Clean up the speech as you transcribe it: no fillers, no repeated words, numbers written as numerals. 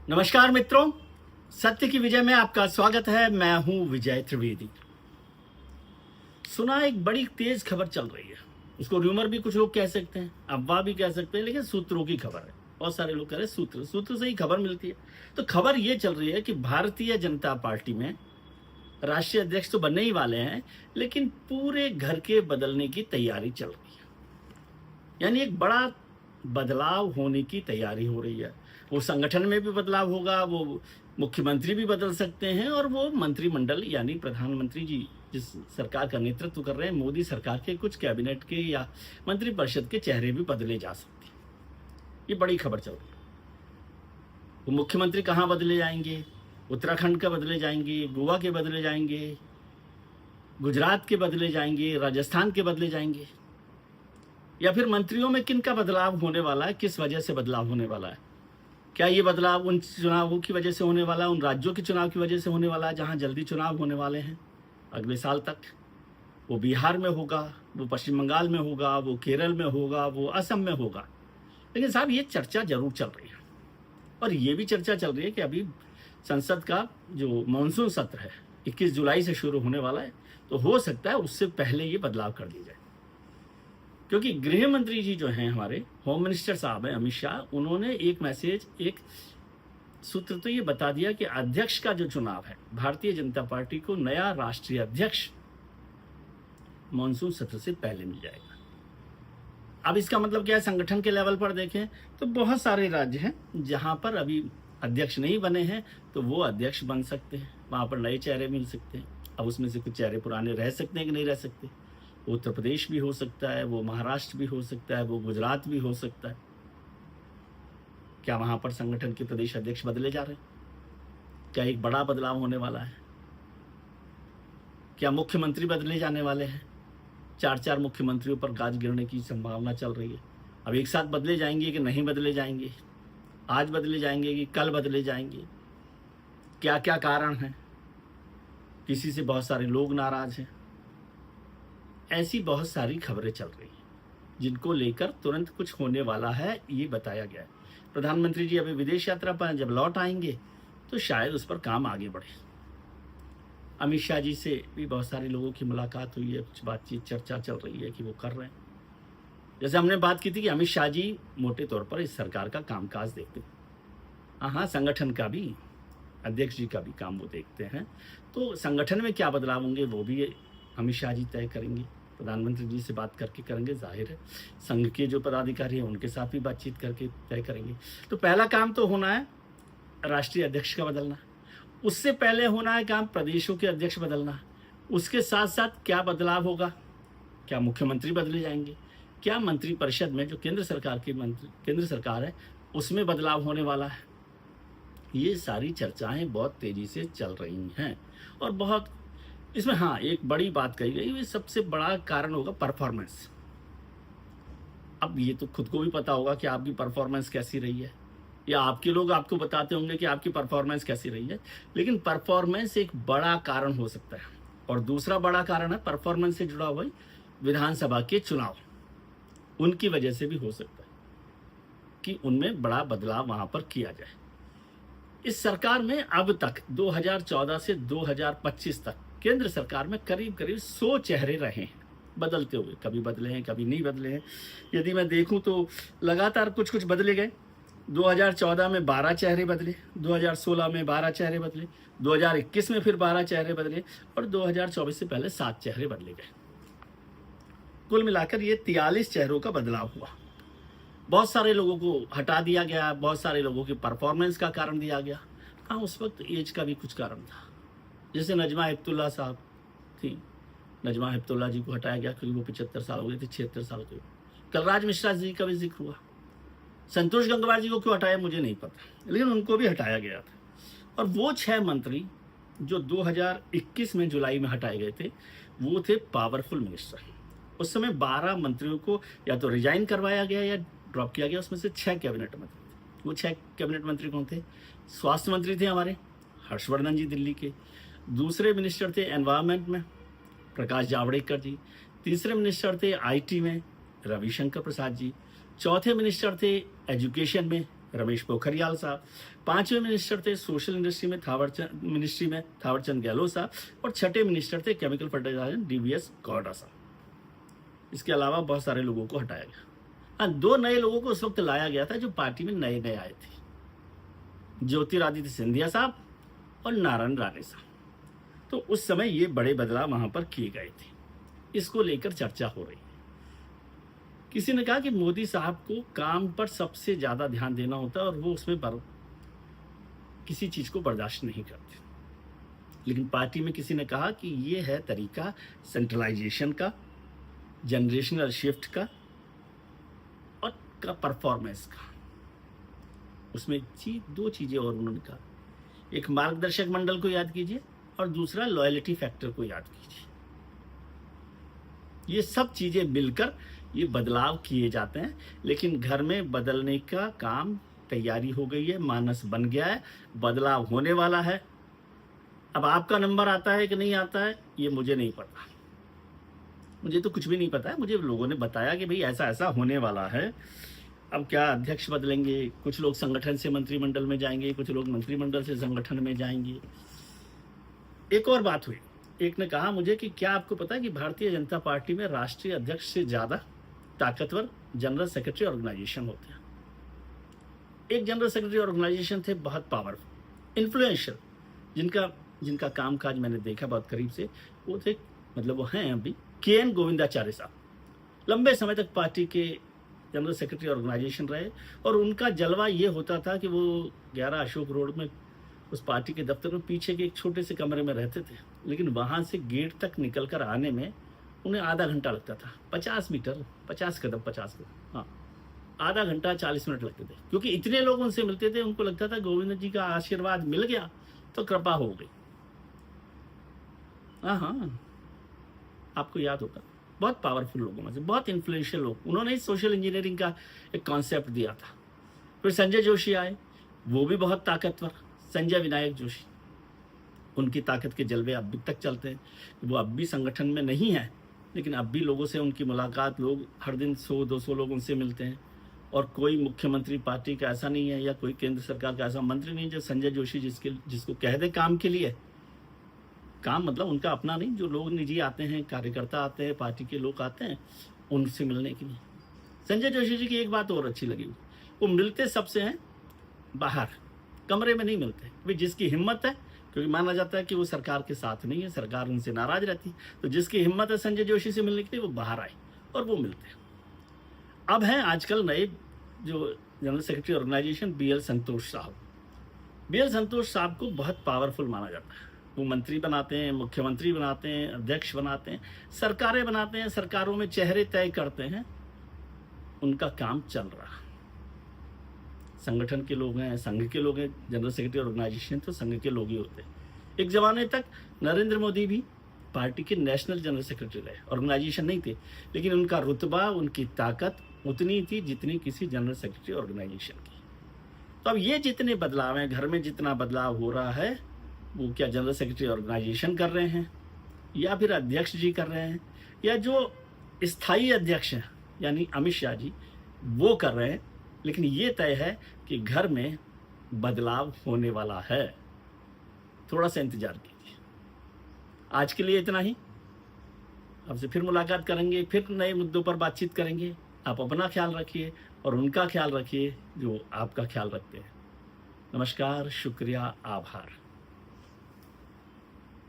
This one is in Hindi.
नमस्कार मित्रों, सत्य की विजय में आपका स्वागत है। मैं हूं विजय त्रिवेदी। सुना एक बड़ी तेज खबर चल रही है, उसको रूमर भी कुछ लोग कह सकते हैं, अफवाह भी कह सकते हैं, लेकिन सूत्रों की खबर है। बहुत सारे लोग कह रहे हैं सूत्र से ही खबर मिलती है। तो खबर ये चल रही है कि भारतीय जनता पार्टी में राष्ट्रीय अध्यक्ष तो बनने ही वाले हैं, लेकिन पूरे घर के बदलने की तैयारी चल रही है। यानी एक बड़ा बदलाव होने की तैयारी हो रही है। वो संगठन में भी बदलाव होगा, वो मुख्यमंत्री भी बदल सकते हैं, और वो मंत्रिमंडल यानी प्रधानमंत्री जी जिस सरकार का नेतृत्व कर रहे हैं, मोदी सरकार के कुछ कैबिनेट के या मंत्रिपरिषद के चेहरे भी बदले जा सकते हैं। ये बड़ी खबर चल रही है। वो मुख्यमंत्री कहाँ बदले जाएंगे? उत्तराखंड का बदले जाएंगे, गोवा के बदले जाएंगे, गुजरात के बदले जाएंगे, राजस्थान के बदले जाएंगे, या फिर मंत्रियों में किन का बदलाव होने वाला है, किस वजह से बदलाव होने वाला है? क्या ये बदलाव उन चुनावों की वजह से होने वाला है, उन राज्यों के चुनाव की वजह से होने वाला है जहां जल्दी चुनाव होने वाले हैं अगले साल तक? वो बिहार में होगा, वो पश्चिम बंगाल में होगा, वो केरल में होगा, वो असम में होगा। लेकिन साहब, ये चर्चा जरूर चल रही है, और ये भी चर्चा चल रही है कि अभी संसद का जो मानसून सत्र है 21 जुलाई से शुरू होने वाला है, तो हो सकता है उससे पहले ये बदलाव कर दिया जाए। क्योंकि गृह मंत्री जी जो हैं, हमारे होम मिनिस्टर साहब हैं अमित शाह, उन्होंने एक मैसेज, एक सूत्र तो ये बता दिया कि अध्यक्ष का जो चुनाव है, भारतीय जनता पार्टी को नया राष्ट्रीय अध्यक्ष मानसून सत्र से पहले मिल जाएगा। अब इसका मतलब क्या है? संगठन के लेवल पर देखें तो बहुत सारे राज्य हैं जहां पर अभी अध्यक्ष नहीं बने हैं, तो वो अध्यक्ष बन सकते हैं, वहां पर नए चेहरे मिल सकते हैं। अब उसमें से कुछ चेहरे पुराने रह सकते हैं कि नहीं रह सकते। उत्तर प्रदेश भी हो सकता है, वो महाराष्ट्र भी हो सकता है, वो गुजरात भी हो सकता है। क्या वहां पर संगठन के प्रदेश अध्यक्ष बदले जा रहे हैं? क्या एक बड़ा बदलाव होने वाला है? क्या मुख्यमंत्री बदले जाने वाले हैं? 4 मुख्यमंत्रियों पर गाज गिरने की संभावना चल रही है। अब एक साथ बदले जाएंगे कि नहीं बदले जाएंगे? आज बदले जाएंगे कि कल बदले जाएंगे? क्या क्या कारण है? किसी से बहुत सारे लोग नाराज हैं। ऐसी बहुत सारी खबरें चल रही हैं जिनको लेकर तुरंत कुछ होने वाला है, ये बताया गया है। प्रधानमंत्री जी अभी विदेश यात्रा पर जब लौट आएंगे तो शायद उस पर काम आगे बढ़े। अमित शाह जी से भी बहुत सारे लोगों की मुलाकात हुई है, कुछ बातचीत चर्चा चल रही है कि वो कर रहे हैं। जैसे हमने बात की थी कि अमित शाह जी मोटे तौर पर इस सरकार का कामकाज देखते हैं। हाँ, संगठन का भी, अध्यक्ष जी का भी काम वो देखते हैं। तो संगठन में क्या बदलाव होंगे वो भी अमित शाह जी तय करेंगे, प्रधानमंत्री जी से बात करके करेंगे। जाहिर है संघ के जो पदाधिकारी हैं उनके साथ भी बातचीत करके तय करेंगे। तो पहला काम तो होना है राष्ट्रीय अध्यक्ष का बदलना, उससे पहले होना है काम प्रदेशों के अध्यक्ष बदलना। उसके साथ साथ क्या बदलाव होगा? क्या मुख्यमंत्री बदले जाएंगे? क्या मंत्रिपरिषद में जो केंद्र सरकार है उसमें बदलाव होने वाला है? ये सारी चर्चाएं बहुत तेजी से चल रही हैं, और बहुत इसमें हाँ एक बड़ी बात कही गई, ये सबसे बड़ा कारण होगा परफॉर्मेंस। अब ये तो खुद को भी पता होगा कि आपकी परफॉर्मेंस कैसी रही है, या आपके लोग आपको बताते होंगे कि आपकी परफॉर्मेंस कैसी रही है। लेकिन परफॉर्मेंस एक बड़ा कारण हो सकता है, और दूसरा बड़ा कारण है परफॉर्मेंस से जुड़ा हुआ विधानसभा के चुनाव। उनकी वजह से भी हो सकता है कि उनमें बड़ा बदलाव वहां पर किया जाए। इस सरकार में अब तक 2014 से 2025 तक केंद्र सरकार में करीब करीब 100 चेहरे रहे हैं, बदलते हुए। कभी बदले हैं, कभी नहीं बदले हैं। यदि मैं देखूं तो लगातार कुछ कुछ बदले गए। 2014 में 12 चेहरे बदले, 2016 में 12 चेहरे बदले, 2021 में फिर 12 चेहरे बदले, और 2024 से पहले 7 चेहरे बदले गए। कुल मिलाकर ये 43 चेहरों का बदलाव हुआ। बहुत सारे लोगों को हटा दिया गया, बहुत सारे लोगों की परफॉर्मेंस का कारण दिया गया। हाँ, उस वक्त एज का भी कुछ कारण था। जैसे नजमा हेपतुल्ला साहब थी, नजमा हेपतुल्ला जी को हटाया गया क्योंकि वो 75 साल हो गए थे, 76 साल के। कलराज मिश्रा जी का भी जिक्र हुआ। संतोष गंगवार जी को क्यों हटाया मुझे नहीं पता, लेकिन उनको भी हटाया गया था। और वो 6 मंत्री जो 2021 में जुलाई में हटाए गए थे, वो थे पावरफुल मिनिस्टर। उस समय 12 मंत्रियों को या तो रिजाइन करवाया गया या ड्रॉप किया गया। उसमें से 6 कैबिनेट मंत्री थे। वो 6 कैबिनेट मंत्री कौन थे? स्वास्थ्य मंत्री थे हमारे हर्षवर्धन जी दिल्ली के। दूसरे मिनिस्टर थे एनवायरमेंट में प्रकाश जावड़ेकर जी। तीसरे मिनिस्टर थे आईटी में रविशंकर प्रसाद जी। चौथे मिनिस्टर थे एजुकेशन में रमेश पोखरियाल साहब। 5वें मिनिस्टर थे सोशल इंडस्ट्री में थावरचंद गहलोत साहब। और 6ठे मिनिस्टर थे केमिकल फर्टिलाइजर डीवीएस गौड़ा साहब। इसके अलावा बहुत सारे लोगों को हटाया गया। हाँ, 2 नए लोगों को उस वक्त लाया गया था जो पार्टी में नए नए आए थे, ज्योतिरादित्य सिंधिया साहब और नारायण राणे साहब। तो उस समय ये बड़े बदलाव वहां पर किए गए थे। इसको लेकर चर्चा हो रही है। किसी ने कहा कि मोदी साहब को काम पर सबसे ज्यादा ध्यान देना होता है और वो उसमें किसी चीज को बर्दाश्त नहीं करते। लेकिन पार्टी में किसी ने कहा कि ये है तरीका सेंट्रलाइजेशन का, जनरेशनल शिफ्ट का और का परफॉर्मेंस का। उसमें 2 चीजें और उन्होंने कहा, एक मार्गदर्शक मंडल को याद कीजिए और दूसरा लॉयल्टी फैक्टर को याद कीजिए। ये सब चीजें मिलकर ये बदलाव किए जाते हैं। लेकिन घर में बदलने का काम तैयारी हो गई है, मानस बन गया है, बदलाव होने वाला है। अब आपका नंबर आता है कि नहीं आता है ये मुझे नहीं पता, मुझे तो कुछ भी नहीं पता है। मुझे लोगों ने बताया कि भाई ऐसा ऐसा होने वाला है। अब क्या अध्यक्ष बदलेंगे, कुछ लोग संगठन से मंत्रिमंडल में जाएंगे, कुछ लोग मंत्रिमंडल से संगठन में जाएंगे। एक और बात हुई, एक ने कहा मुझे कि क्या आपको पता है कि भारतीय जनता पार्टी में राष्ट्रीय अध्यक्ष से ज्यादा ताकतवर जनरल सेक्रेटरी ऑर्गेनाइजेशन होते हैं। एक जनरल सेक्रेटरी ऑर्गेनाइजेशन थे बहुत पावरफुल, इन्फ्लुएंशियल, जिनका कामकाज मैंने देखा बहुत करीब से। वो थे, मतलब वो हैं अभी, KN गोविंदाचार्य साहब। लंबे समय तक पार्टी के जनरल सेक्रेटरी ऑर्गेनाइजेशन रहे और उनका जलवा ये होता था कि वो 11 अशोक रोड में उस पार्टी के दफ्तर में पीछे के एक छोटे से कमरे में रहते थे। लेकिन वहाँ से गेट तक निकल कर आने में उन्हें आधा घंटा लगता था। 50 मीटर, 50 कदम, हाँ, आधा घंटा 40 मिनट लगते थे, क्योंकि इतने लोग उनसे मिलते थे। उनको लगता था गोविंद जी का आशीर्वाद मिल गया तो कृपा हो गई। हाँ, आपको याद होगा, बहुत पावरफुल लोगों में से, बहुत इन्फ्लुएंशियल लोग। उन्होंने सोशल इंजीनियरिंग का एक कॉन्सेप्ट दिया था। फिर संजय जोशी आए, वो भी बहुत ताकतवर, संजय विनायक जोशी। उनकी ताकत के जलवे अब तक चलते हैं। वो अब भी संगठन में नहीं है, लेकिन अब भी लोगों से उनकी मुलाकात, लोग हर दिन 100-200 लोग उनसे मिलते हैं। और कोई मुख्यमंत्री पार्टी का ऐसा नहीं है या कोई केंद्र सरकार का ऐसा मंत्री नहीं जो संजय जोशी जिसको कह दे काम के लिए, काम मतलब उनका अपना नहीं, जो लोग निजी आते हैं, कार्यकर्ता आते हैं, पार्टी के लोग आते हैं उनसे मिलने के लिए। संजय जोशी जी की एक बात और अच्छी लगी, वो मिलते सबसे हैं बाहर, कमरे में नहीं मिलते। वे जिसकी हिम्मत है, क्योंकि माना जाता है कि वो सरकार के साथ नहीं है, सरकार उनसे नाराज रहती है, तो जिसकी हिम्मत है संजय जोशी से मिलने के लिए वो बाहर आए और वो मिलते हैं। अब हैं आजकल नए जो जनरल सेक्रेटरी ऑर्गेनाइजेशन BL संतोष साहब। BL संतोष साहब को बहुत पावरफुल माना जाता है। वो मंत्री बनाते हैं, मुख्यमंत्री बनाते हैं, अध्यक्ष बनाते हैं, सरकारें बनाते हैं, सरकारों में चेहरे तय करते हैं। उनका काम चल रहा, संगठन के लोग हैं, संघ के लोग हैं। जनरल सेक्रेटरी ऑर्गेनाइजेशन तो संघ के लोग ही होते हैं। एक जमाने तक नरेंद्र मोदी भी पार्टी के नेशनल जनरल सेक्रेटरी रहे, ऑर्गेनाइजेशन नहीं थे, लेकिन उनका रुतबा, उनकी ताकत उतनी थी जितनी किसी जनरल सेक्रेटरी ऑर्गेनाइजेशन की। तो अब ये जितने बदलाव हैं, घर में जितना बदलाव हो रहा है, वो क्या जनरल सेक्रेटरी ऑर्गेनाइजेशन कर रहे हैं या फिर अध्यक्ष जी कर रहे हैं, या जो स्थायी अध्यक्ष हैं यानी अमित शाह जी वो कर रहे हैं। लेकिन ये तय है कि घर में बदलाव होने वाला है। थोड़ा सा इंतजार कीजिए। आज के लिए इतना ही। आपसे फिर मुलाकात करेंगे, फिर नए मुद्दों पर बातचीत करेंगे। आप अपना ख्याल रखिए और उनका ख्याल रखिए जो आपका ख्याल रखते हैं। नमस्कार, शुक्रिया, आभार।